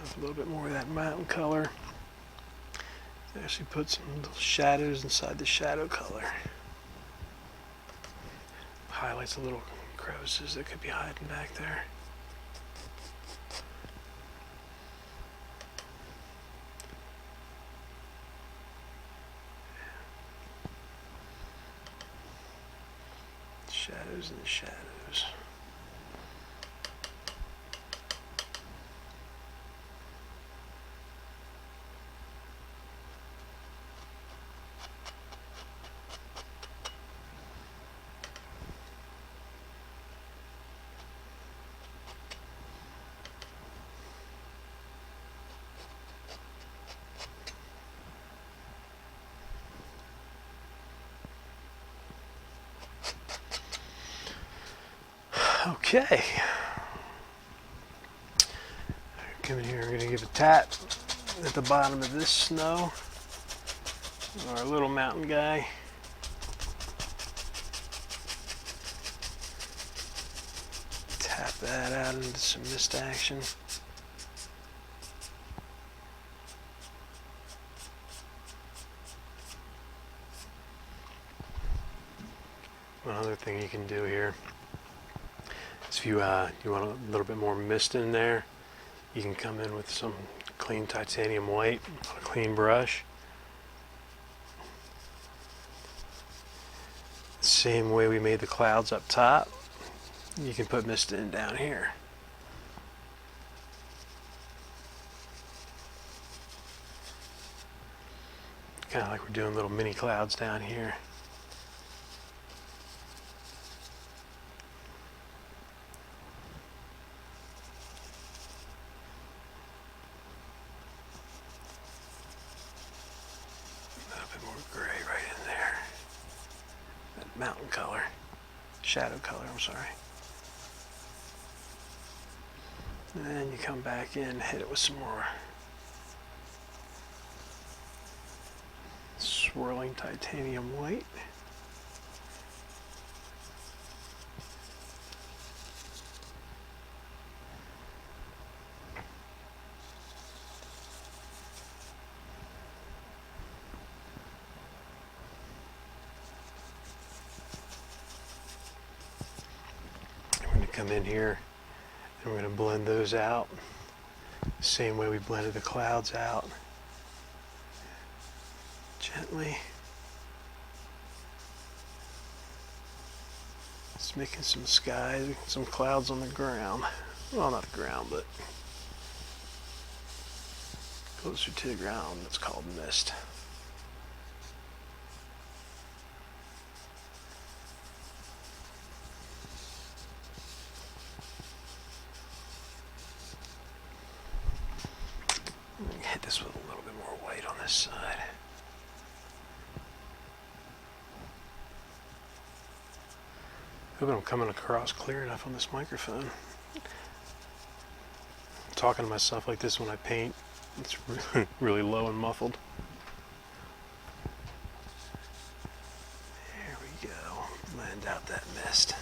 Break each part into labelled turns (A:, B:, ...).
A: A little bit more of that mountain color. Actually put some little shadows inside the shadow color. Highlights the little crevices that could be hiding back there. Shadows in the shadows. Okay. Come in here, we're going to give a tap at the bottom of this snow. Our little mountain guy. Tap that out into some mist action. One other thing you can do here is if you want a little bit more mist in there, you can come in with some clean titanium white on a clean brush. Same way we made the clouds up top, you can put mist in down here. Kind of like we're doing little mini clouds down here. A little bit more gray right in there. That mountain color. Shadow color, I'm sorry. And then you come back in, hit it with some more swirling titanium white. I'm going to come in here and we're going to blend those out the same way we blended the clouds out. Gently. Just making some skies, some clouds on the ground. Well, not the ground, but closer to the ground. That's called mist. Hit this with a little bit more white on this side. Hope I'm coming across clear enough on this microphone. I'm talking to myself like this when I paint. It's really low and muffled. There we go. Blend out that mist.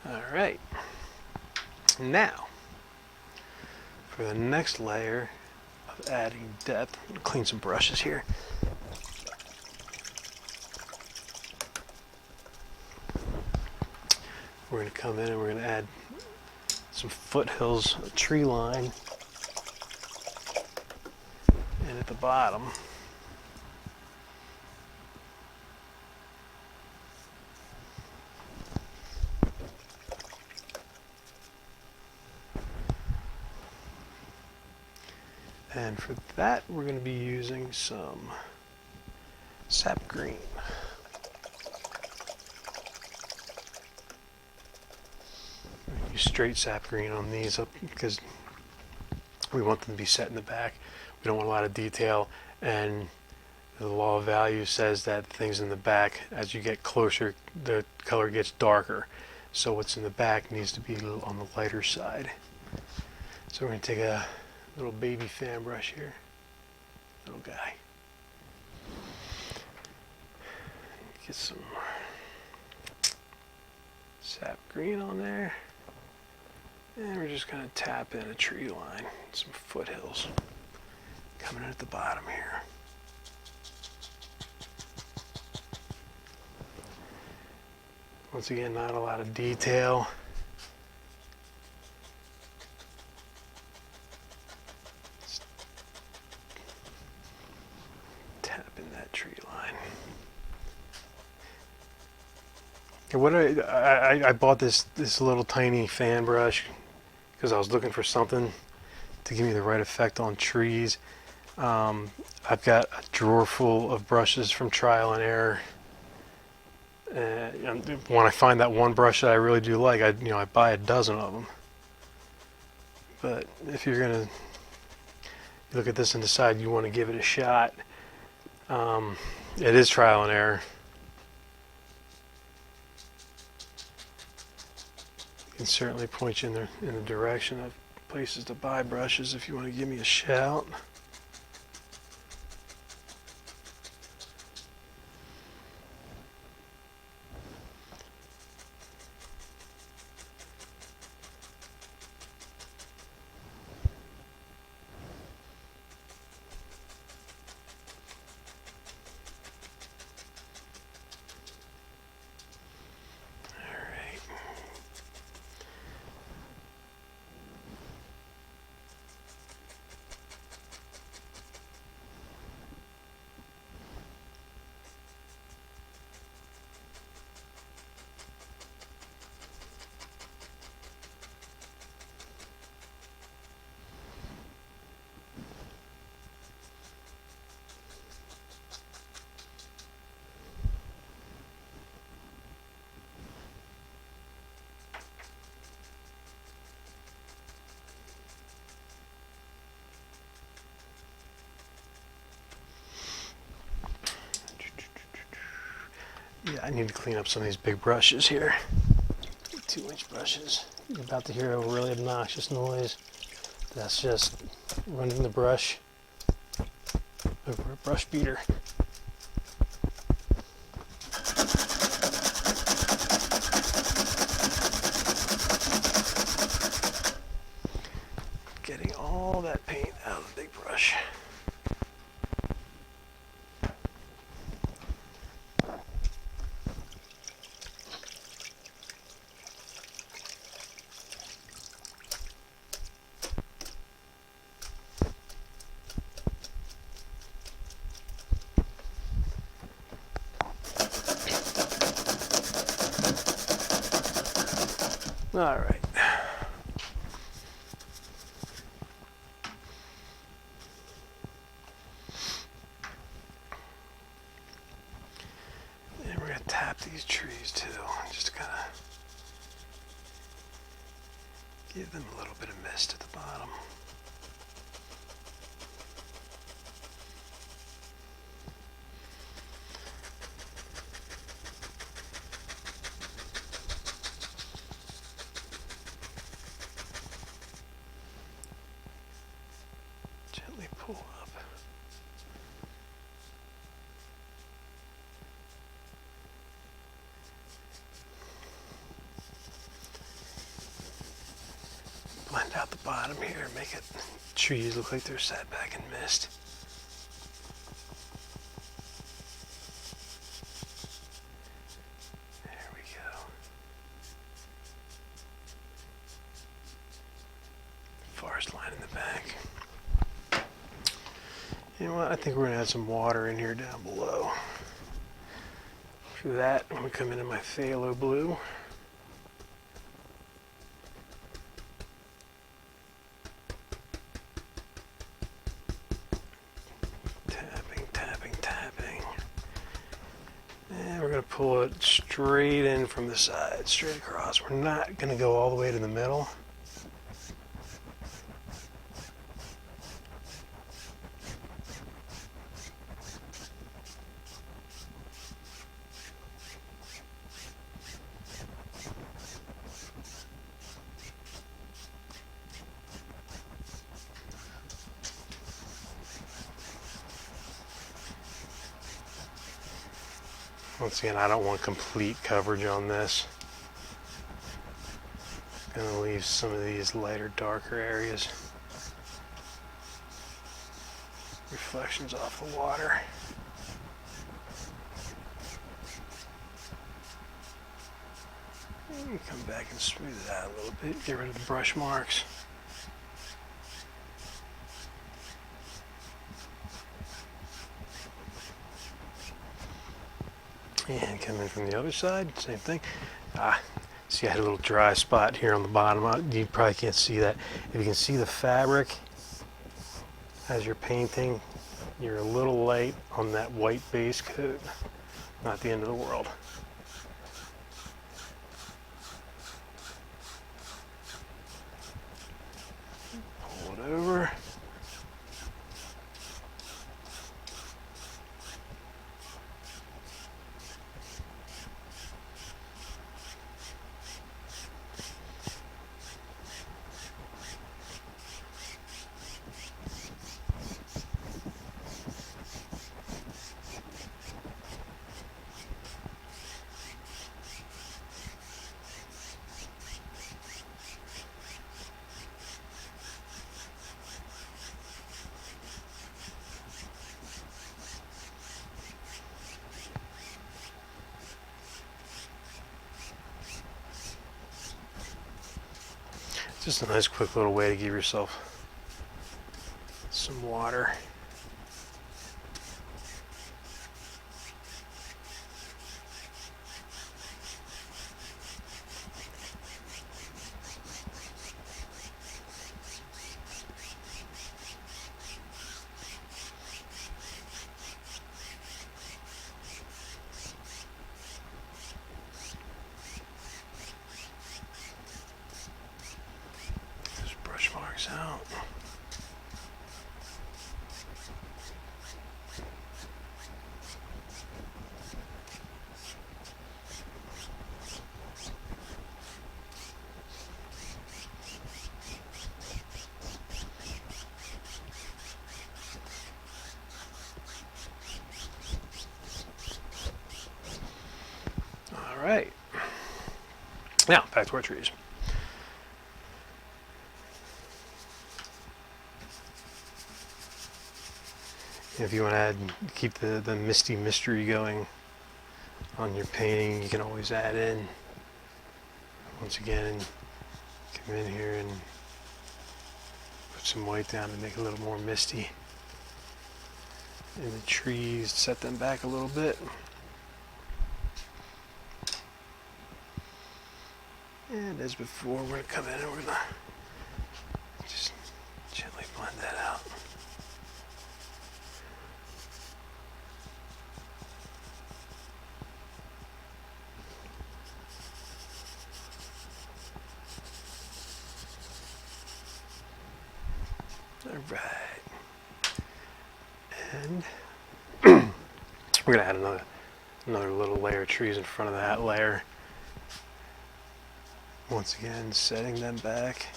A: Alright. Now, for the next layer of adding depth, I'm going to clean some brushes here. We're going to come in and we're going to add some foothills, a tree line, and at the bottom, and for that we're going to be using some sap green. Use straight sap green on these up because we want them to be set in the back. We don't want a lot of detail, and the law of value says that things in the back, as you get closer, the color gets darker. So what's in the back needs to be a little on the lighter side. So we're going to take a little baby fan brush here, little guy. Get some Sap green on there. And we're just going to tap in a tree line, some foothills coming in at the bottom here. Once again, not a lot of detail. Just tap in that tree line. And what I bought this little tiny fan brush because I was looking for something to give me the right effect on trees. I've got a drawer full of brushes from trial and error. And when I find that one brush that I really do like, I buy a dozen of them. But if you're gonna look at this and decide you want to give it a shot, it is trial and error. I can certainly point you in the direction of places to buy brushes if you want to give me a shout. Yeah, I need to clean up some of these big brushes here. 2-inch brushes. You're about to hear a really obnoxious noise. That's just running the brush over a brush beater. Getting all that paint out of the big brush. All right. And we're going to tap these trees too, just kind of give them a little bit of mist at the bottom. Gently pull up. Blend out the bottom here, make it trees look like they're sat back in mist. There we go. Forest line in the back. You know what? I think we're going to add some water in here down below. For that, I'm going to come into my phthalo blue. Tapping, tapping, tapping. And we're going to pull it straight in from the side, straight across. We're not going to go all the way to the middle. Once again, I don't want complete coverage on this. Gonna leave some of these lighter, darker areas. Reflections off the water. And come back and smooth it out a little bit. Get rid of the brush marks. And come in from the other side, same thing. See, I had a little dry spot here on the bottom. You probably can't see that. If you can see the fabric as you're painting, you're a little light on that white base coat. Not the end of the world. Pull it over. Just a nice quick little way to give yourself some water. Marks out. All right. Now back to our trees. If you want to keep the misty mystery going on your painting, you can always add in, once again, come in here and put some white down to make it a little more misty. And the trees, set them back a little bit. And as before, we're going to come in and we're going to just gently blend that out. All right, and we're gonna add another little layer of trees in front of that layer. Once again, setting them back.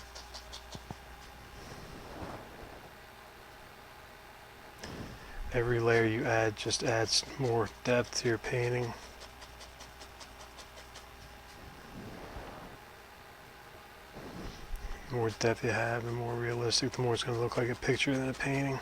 A: Every layer you add just adds more depth to your painting. The more depth you have, the more realistic, the more it's going to look like a picture than a painting.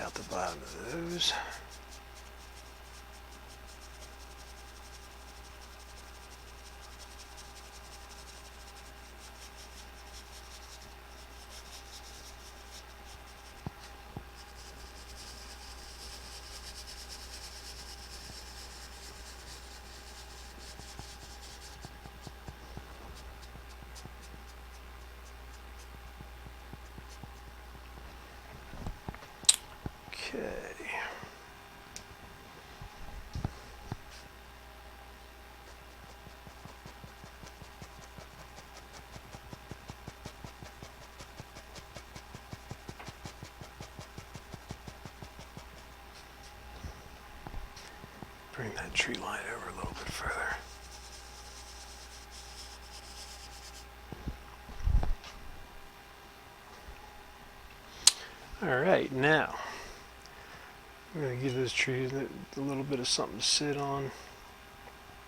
A: out the bottom of those. Okay. Bring that tree line over a little bit further. All right, now I'm going to give those trees a little bit of something to sit on.